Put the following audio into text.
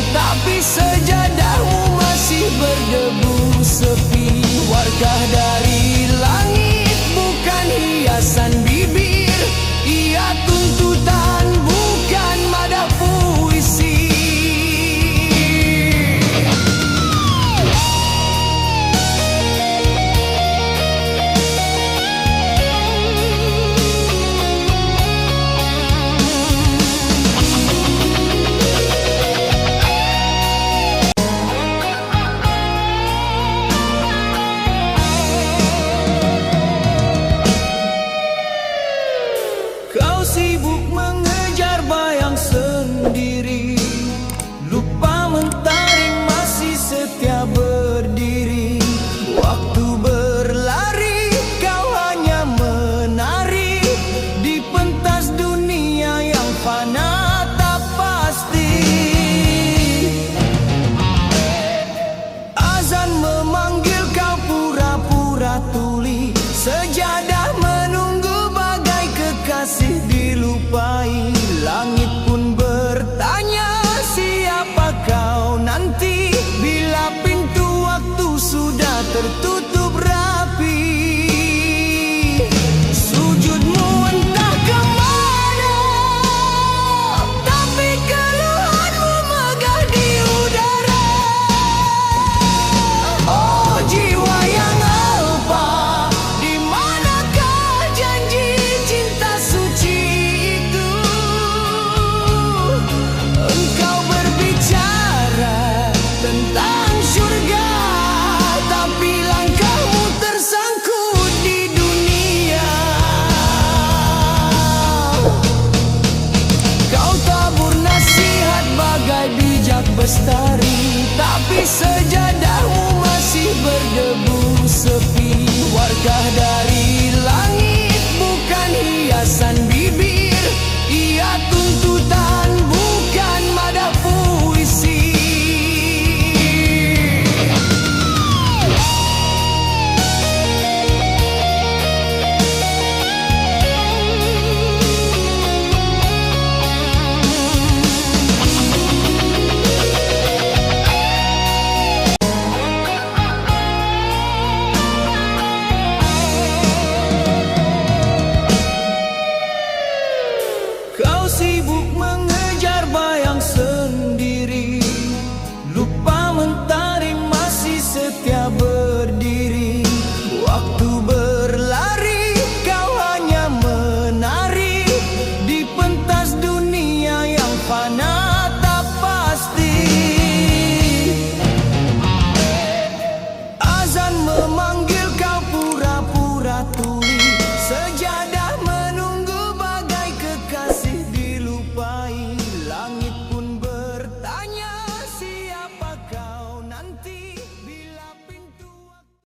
tapi sejadahmu masih berdebu sepi. Warkah dari langit bukan hiasan bibir, ia tuntutan bukan madah puisi. Kau sibuk mengejar bayang sendiri, lupa mentari masih setia berdiri. Waktu berlari, kau hanya menari di pentas dunia yang fana tak pasti. Azan memanggil kau pura-pura tuli, sejadah menunggu bagai kekasih dilupai. Langit pun bertanya, siapa kau nanti bila pintu waktu sudah tertutup rapi. Sujudmu entah kemana, tapi keluhanmu megah di udara. Oh jiwa yang alpa, di manakah janji cinta suci itu? Engkau berbicara tentang surga, tapi langkahmu tersangkut di dunia. Kau tabur nasihat bagai bijak bestari, tapi sejadahmu masih berdebu sepi. Warkah dari langit bukan hiasan bibir, ia tuntutan bukan madah puisi. Kau sibuk mengejar bayang